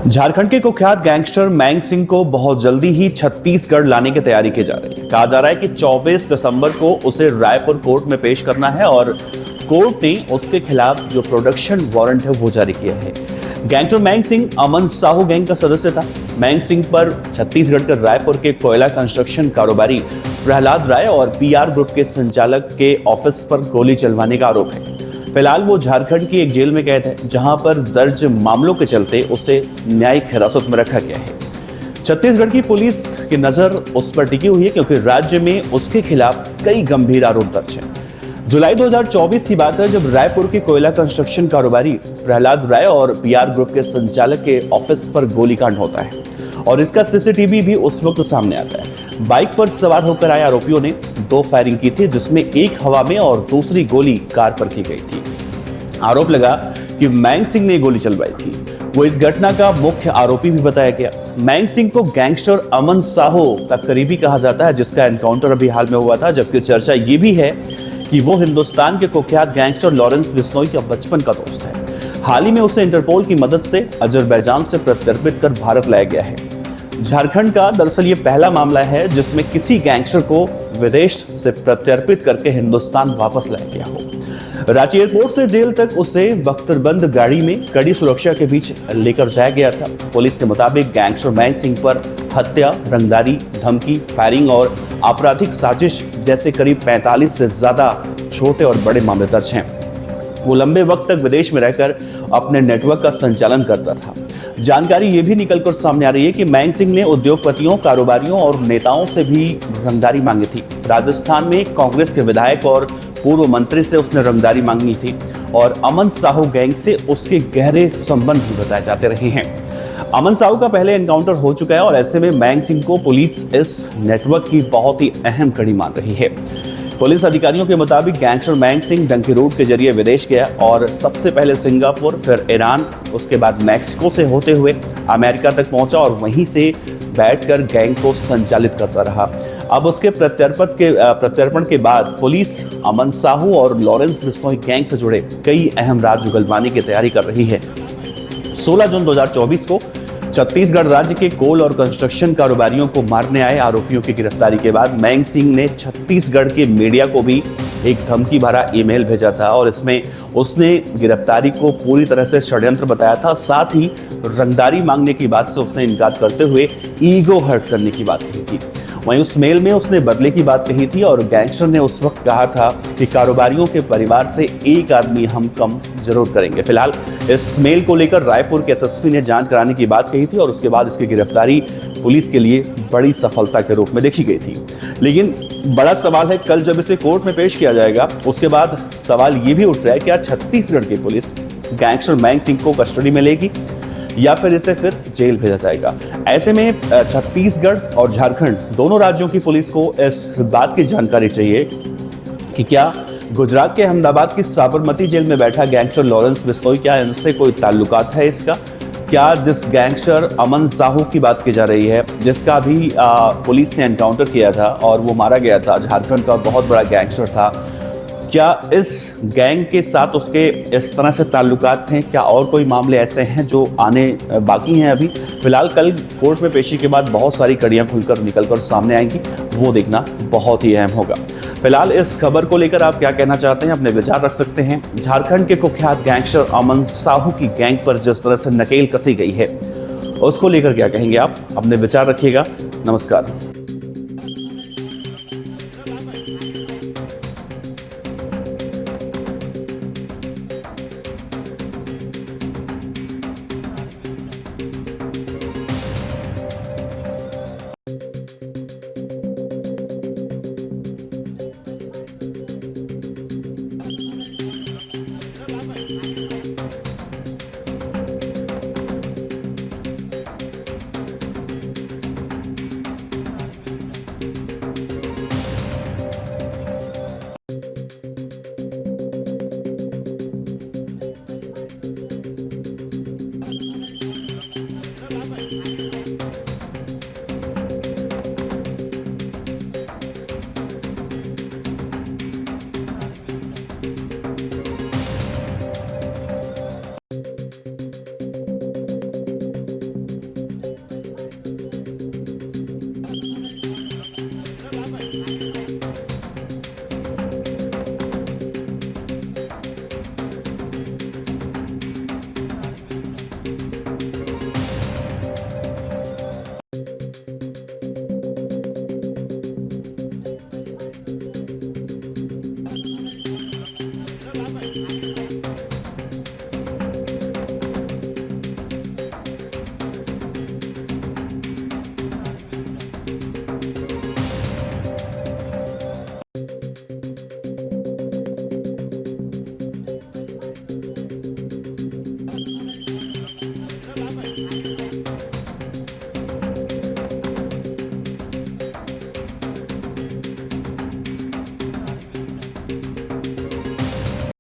झारखंड के कुख्यात गैंगस्टर मैंग सिंह को बहुत जल्दी ही छत्तीसगढ़ लाने की तैयारी की जा रही है। कहा जा रहा है कि 24 दिसंबर को उसे रायपुर कोर्ट में पेश करना है और कोर्ट ने उसके खिलाफ जो प्रोडक्शन वारंट है वो जारी किया है। गैंगस्टर मैंग सिंह अमन साहू गैंग का सदस्य था। मैंग सिंह पर छत्तीसगढ़ के रायपुर के कोयला कंस्ट्रक्शन कारोबारी प्रहलाद राय और पीआर ग्रुप के संचालक के ऑफिस पर गोली चलवाने का आरोप है। फिलहाल वो झारखंड की एक जेल में कैद है, जहां पर दर्ज मामलों के चलते उसे न्यायिक हिरासत में रखा गया है। छत्तीसगढ़ की पुलिस की नजर उस पर टिकी हुई है क्योंकि राज्य में उसके खिलाफ कई गंभीर आरोप दर्ज हैं। जुलाई 2024 की बात है जब रायपुर के कोयला कंस्ट्रक्शन कारोबारी प्रहलाद राय और पीआर ग्रुप के संचालक के ऑफिस पर गोलीकांड होता है और इसका सीसीटीवी भी उस वक्त सामने आता है। बाइक पर सवार होकर आए आरोपियों ने 2 फायरिंग की थी, जिसमें एक हवा में और दूसरी गोली कार पर की गई थी। आरोप लगा कि मैंग सिंह ने गोली चलवाई थी। वो इस घटना का मुख्य आरोपी भी बताया गया। मैंग सिंह को गैंगस्टर अमन साहू का करीबी कहा जाता है, जिसका एनकाउंटर अभी हाल में हुआ था। जबकि चर्चा ये भी है कि वो हिंदुस्तान के कुख्यात गैंगस्टर लॉरेंस बिश्नोई का बचपन का दोस्त है। हाल ही में उसे इंटरपोल की मदद से अजरबैजान से प्रत्यर्पित कर भारत लाया गया है। झारखंड का दरअसल ये पहला मामला है जिसमें किसी गैंगस्टर को विदेश से प्रत्यर्पित करके हिंदुस्तान वापस लाया गया हो। रांची एयरपोर्ट से जेल तक उसे बख्तरबंद गाड़ी में कड़ी सुरक्षा के बीच लेकर जाया गया था। पुलिस के मुताबिक गैंगस्टर मैंग सिंह पर हत्या, रंगदारी, धमकी, फायरिंग और आपराधिक साजिश जैसे करीब 45 से ज्यादा छोटे और बड़े मामले दर्ज हैं। वो लंबे वक्त तक विदेश में रहकर अपने नेटवर्क का संचालन करता था। जानकारी ये भी निकलकर सामने आ रही है कि मैंग सिंह ने उद्योगपतियों, कारोबारियों और नेताओं से भी रंगदारी मांगी थी। राजस्थान में कांग्रेस के विधायक और पूर्व मंत्री से उसने रंगदारी मांगी थी और अमन साहू गैंग से उसके गहरे संबंध भी बताए जाते रहे हैं। अमन साहू का पहले एनकाउंटर हो चुका है और ऐसे में मैंग सिंह को पुलिस इस नेटवर्क की बहुत ही अहम कड़ी मान रही है। पुलिस अधिकारियों के मुताबिक गैंगस्टर मैंग सिंह डंकी रूट के जरिए विदेश गया और सबसे पहले सिंगापुर, फिर ईरान, उसके बाद मैक्सिको से होते हुए अमेरिका तक पहुंचा और वहीं से बैठकर गैंग को संचालित करता रहा। अब उसके प्रत्यर्पण के बाद पुलिस अमन साहू और लॉरेंस बिश्नोई गैंग से जुड़े कई अहम राज उगलवाने की तैयारी कर रही है। 16 जून 2024 को छत्तीसगढ़ राज्य के कोल और कंस्ट्रक्शन कारोबारियों को मारने आए आरोपियों की गिरफ्तारी के बाद मैंग सिंह ने छत्तीसगढ़ के मीडिया को भी एक धमकी भरा ईमेल भेजा था और इसमें उसने गिरफ्तारी को पूरी तरह से षड्यंत्र बताया था। साथ ही रंगदारी मांगने की बात से उसने इनकार करते हुए ईगो हर्ट करने की बात कही थी। वहीं उस मेल में उसने बदले की बात कही थी और गैंगस्टर ने उस वक्त कहा था कि कारोबारियों के परिवार से एक आदमी हम कम जरूर करेंगे। फिलहाल इस मेल को लेकर रायपुर के एसएसपी ने जांच कराने की बात कही थी और उसके बाद इसकी गिरफ्तारी पुलिस के लिए बड़ी सफलता के रूप में देखी गई थी। लेकिन बड़ा सवाल है, कल जब इसे कोर्ट में पेश किया जाएगा उसके बाद सवाल ये भी उठ रहा है क्या छत्तीसगढ़ की पुलिस गैंगस्टर मैंग सिंह को कस्टडी में लेगी या फिर इसे फिर जेल भेजा जाएगा। ऐसे में छत्तीसगढ़ और झारखंड दोनों राज्यों की पुलिस को इस बात की जानकारी चाहिए कि क्या गुजरात के अहमदाबाद की साबरमती जेल में बैठा गैंगस्टर लॉरेंस बिश्नोई, क्या इनसे कोई ताल्लुकात है इसका? क्या जिस गैंगस्टर अमन साहू की बात की जा रही है, जिसका भी पुलिस ने एनकाउंटर किया था और वो मारा गया था, झारखंड का बहुत बड़ा गैंगस्टर था, क्या इस गैंग के साथ उसके इस तरह से ताल्लुकात हैं? क्या और कोई मामले ऐसे हैं जो आने बाकी हैं अभी? फिलहाल कल कोर्ट में पेशी के बाद बहुत सारी कड़ियां खुलकर निकलकर सामने आएंगी, वो देखना बहुत ही अहम होगा। फिलहाल इस खबर को लेकर आप क्या कहना चाहते हैं, अपने विचार रख सकते हैं। झारखंड के कुख्यात गैंगस्टर अमन साहू की गैंग पर जिस तरह से नकेल कसी गई है उसको लेकर क्या कहेंगे आप? अपने विचार रखिएगा। नमस्कार।